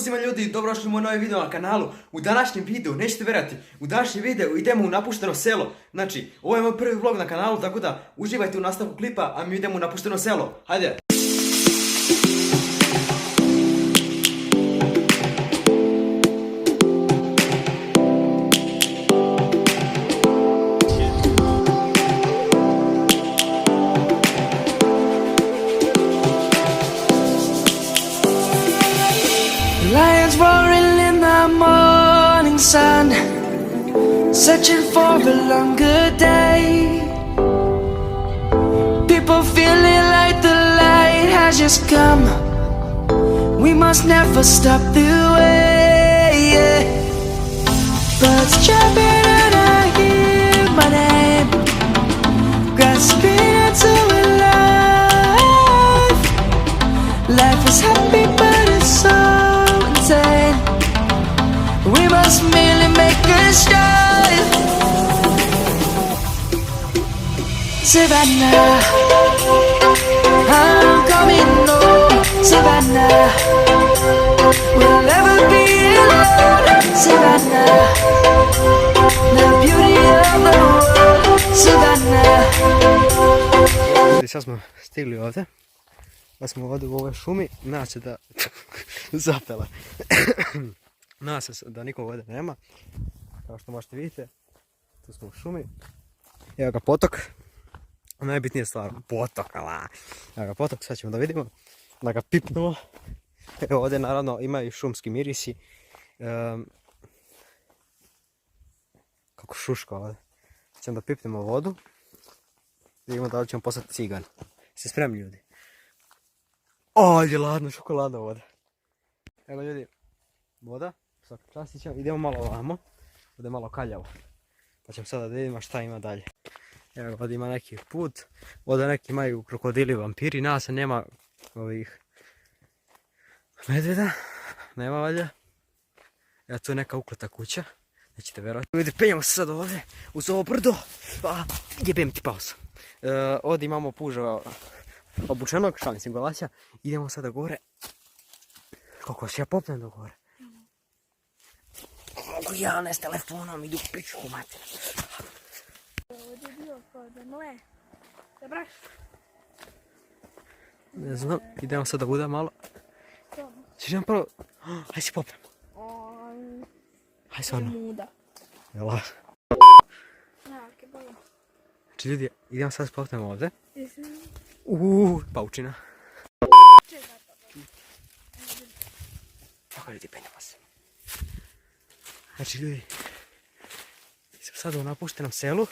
Pozdrav svima ljudi, dobrodošli u moj novi video na kanalu. U današnjem videu, nećete vjerati, u današnjem videu idemo u napušteno selo. Znači, ovo je moj prvi vlog na kanalu, tako da uživajte u nastavku klipa, a mi idemo u napušteno selo. Hajde! Lions roaring in the morning sun, searching for a longer day. People feeling like the light has just come. We must never stop the way, yeah. Birds chirping and I hear my name, grasping into a life. Life is happy but it's so insane. We must merely make a start. Savannah, I'm coming home. Savannah, we'll never be alone. Savannah, the beauty of the world. Savannah. Sad smo stigli ovdje, pa smo ovdje u ovoj šumi, nadam se da zapela. Nadam se da nikog ovdje nema, kao što možete vidjeti, tu smo u šumi. Evo ga potok, najbitnija stvar, potok, evo ga potok, sad ćemo da vidimo, da ga pipnemo. Evo ovdje naravno imaju šumski mirisi, kako šuška ovdje. Ćemo da pipnemo vodu, vidimo da li ćemo postati cigan. Ste spremni ljudi? O, je ladna šokoladna voda. Evo ljudi, voda, svaka čast ćemo, idemo malo ovamo, ovdje je malo kaljavo. Pa ćemo sada da vidimo šta ima dalje. Evo ovdje ima neki put, ovdje neki imaju krokodili, vampiri, nas se nema ovih medvjeda, nema valjda. Evo tu je neka ukleta kuća, nećete vjerovati. Ljudi, penjamo se sad ovdje, uz ovo brdo, pa jebem ti pauzu. Ovdje imamo puža obučenog, šalim se Golasja, idemo sada gore. Kako se ja popnem do gore? Mogu ja ne s telefonom, idu pičku mater. Ovdje je bilo kao da mle, da braš. Ne znam, idemo sada da malo. Ćeš nam prvo, hajde si popnem. Hajde stvarno. Muda. Jela. Nake bolo. Znači ljudi, idemo sad popnem ovdje. Paučina. Čekaj to. Tako ljudi, penjamo se. Znači ljudi, smo sada u napuštenom selu.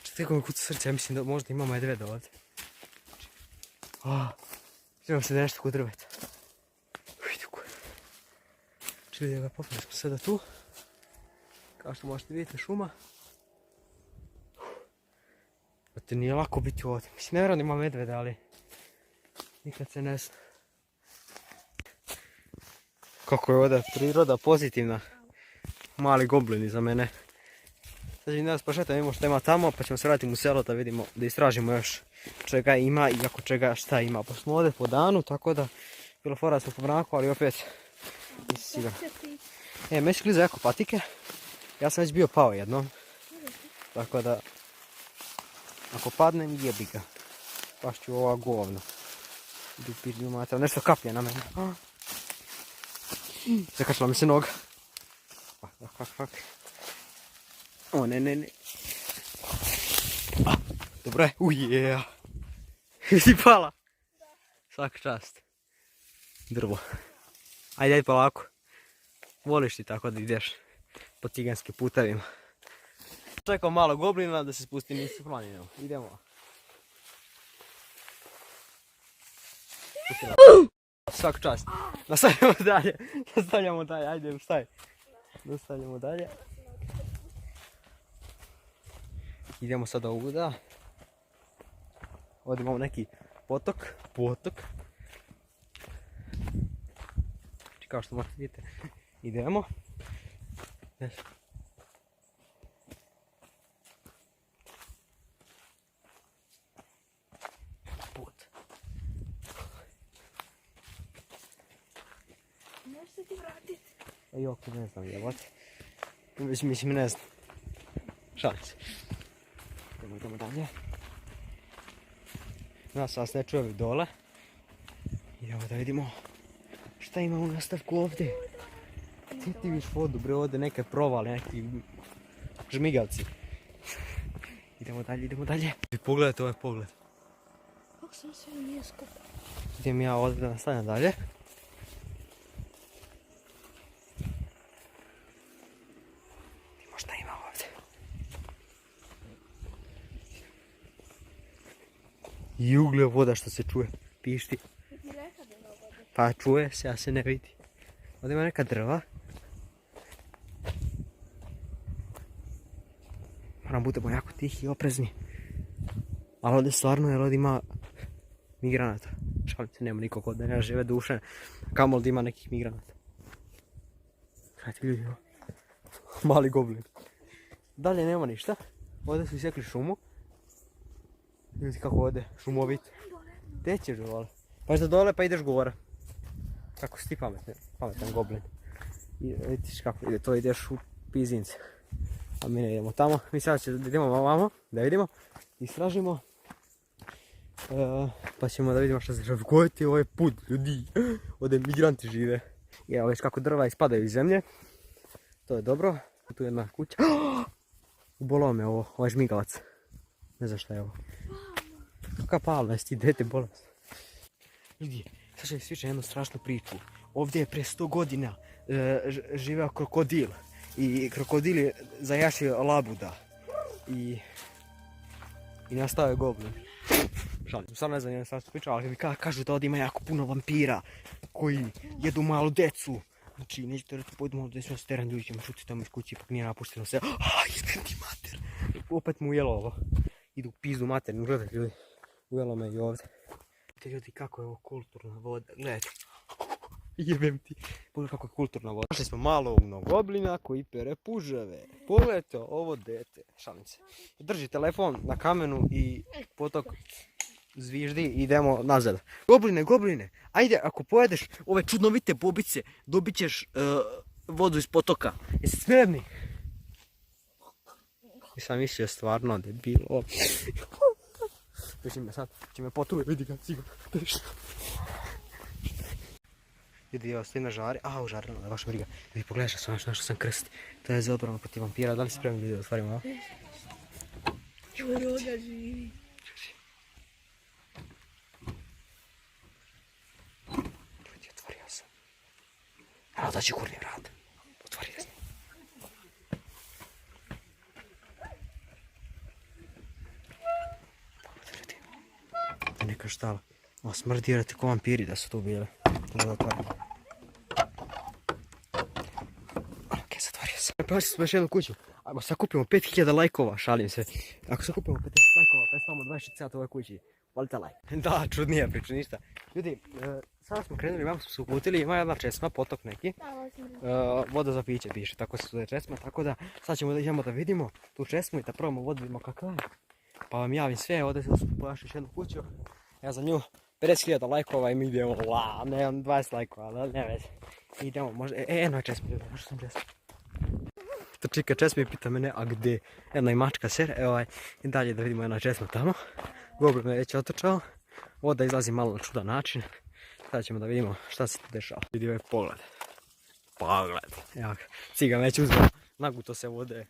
Čekaj mi kuca srce, ja mislim da možda ima medveda ovdje. Idemo se da nešto kod drveta. Znači ljudi, ga popnemo smo sada tu. Kao što možete vidjeti, šuma. Znate, nije lako biti ovdje. Mislim, ne vjerujem da ima medveda, ali nikad se ne zna. Kako je ovdje priroda pozitivna. Mali goblini za mene. Sad ćemo danas pošetati, vidimo šta ima tamo, pa ćemo se vratiti u selo da vidimo, da istražimo još čega ima i ako čega šta ima. Pa smo ovdje po danu, tako da bilo fora smo po mraku, ali opet nisi siguran. Meni su kliza jako patike. Ja sam već bio pao jednom. Tako da ako padnem, jebi ga. Pašću ova govna. Nešto kaplje na mene. Zakačila mi se noga. Fuck. O, ne. Dobro je. Yeah. Jesi pala? Svaka čast. Drvo. Ajde polako. Voliš ti tako da ideš po ciganskim putevima. Čekam malo goblina da se spusti niz planinu. Idemo. Svaka čast. Nastavljamo dalje, ajde staj. Nastavljamo dalje. Idemo sada ovuda. Ovdje imamo neki potok. Kao što možete vidjeti, idemo. Put. ti vratit. Jok, ne znam jebate. Mislim, ne znam. Šalim se. Idemo dalje. Nas vas ne čujem dole. Idemo da vidimo šta ima u nastavku ovdje. Ti viš vodu, bre, ovdje neke provale, neki žmigavci. Idemo dalje. Pogledajte ovaj pogled. Kako sam sve nije skupo. Idem ja ovdje da nastavljam dalje. Vidimo šta ima ovdje. I ugle voda što se čuje, pišti. Ti rekao da ima vode. Pa čuje se, a se ne vidi. Ovdje ima neka drva. Moram budemo jako tihi i oprezni. Ali ovdje stvarno, jer ovdje ima migranata. Šalim se, nema nikog ovdje, ne žive duše. Kamo ovdje ima nekih migranata. Gledajte ljudi, ovo. Mali goblin. Dalje nema ništa. Ovdje su isekli šumu. Vidite kako ovdje, šumovit. Gdje ćeš dole? Paš da dole pa ideš gore. Kako si ti pametan goblin. Vidiš kako ide, to ideš u pizince. A mi ne idemo tamo. Mi sad idemo ovamo, da vidimo. Istražimo. Pa ćemo da vidimo što se želi. Koji ti je ovaj put, ljudi? Ovdje migranti žive. I evo već kako drva ispadaju iz zemlje. To je dobro. Tu je jedna kuća. Ubolao me ovo, ovaj žmigavac. Ne znam šta je ovo. Kakva palma, jesi ti dete bolest? Ljudi, sad će svičam jednu strašnu priču. Ovdje je pre 100 godina živeo krokodil. I krokodil je zajašio labuda. I nastao je goblin. Šalim, sad ne znam jednu strašnu priču, ali mi kažu da ovdje ima jako puno vampira koji jedu malu decu. Znači, nećete reći, pojdu malo desno s teren, ljudi ćemo šuti tamo iz kući, ipak nije napušteno sve. Jebem ti mater! Opet mu ujelo ovo. Idu u pizdu mater, gledajte ljudi. Ujelo me i ovdje. Gledajte ljudi kako je ovo kulturna voda, gledajte. Jebem ti. Pogledaj kako je kulturna voda. Našli smo malo umnog goblina koji pere puževe. Pogledajte ovo dete. Šalim se. Drži telefon na kamenu i potok zviždi i idemo nazad. Gobline, ajde ako pojedeš ove čudnovite bobice, dobit ćeš vodu iz potoka. Jesi smjerni? Nisam mislio stvarno debilo. Mislim me sad, će me potruje, vidi ga, sigurno. Ljudi, evo, stoji na žari. Užarilo je, baš briga. Ljudi, pogledaj što sam našao sam krst. To je za odbranu protiv vampira. Da li si spremni ljudi da otvarimo ovo? Roga živi. Ljudi, otvorio sam. Evo, da će kurni vrat. Otvorio sam. Pogledaj, ljudi. Neka štala. O, smrdirate ko vampiri da su tu bile. Da otvaram. Ok, zatvorio sam. Prošli smo još jednu kuću. Ako sakupimo 5000 lajkova, šalim se. Ako sakupimo 50 lajkova, predstavamo 24 sata u ovoj kući. Volite lajk. Da, čudnija priča, ništa. Ljudi, sada smo krenuli, vam smo se uputili, ima jedna česma, potok neki. Voda za piće piše, tako se zove česma, tako da sad ćemo da idemo da vidimo tu česmu i da probamo vodu, vidimo kakva je. Pa vam javim sve, ovdje smo pojašli još jednu kuću. Ja za nju 50.000 lajkova i mi idemo, nemam 20 lajkova, ali ne veze. Idemo, možda, eno je česma, ljudi, možda sam česma. To čika česma i pita mene, a gdje? Jedna i mačka ser, evo i dalje da vidimo jedna česma tamo. Goblin je već otočao, voda izlazi malo na čudan način. Sada ćemo da vidimo šta se tu dešava. Vidi ovaj pogled. Pogled. Evo ga, cigan već uzeo, naguto se vode,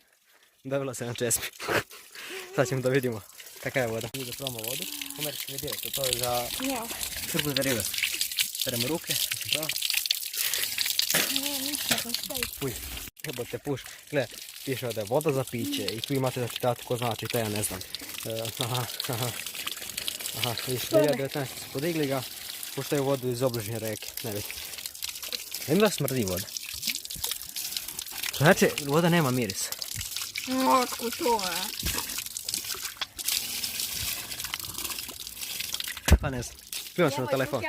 davila se na česmi. Sad ćemo da vidimo kakva je voda. Mi da probamo vodu, pomeriš ne direktno, to je za srbljeve ribe. Peremo ruke, znači to. Puj, jebote puš, gledaj, piše da je voda za piće i tu imate da čitate ko znači, to ja ne znam. Aha, vidiš, 2019 su podigli ga, puštaju vodu iz obližnje reke, ne vidim. Vidim da smrdi voda. Znači, voda nema mirisa. Otko to je? Pa ne znam, primam se na telefon.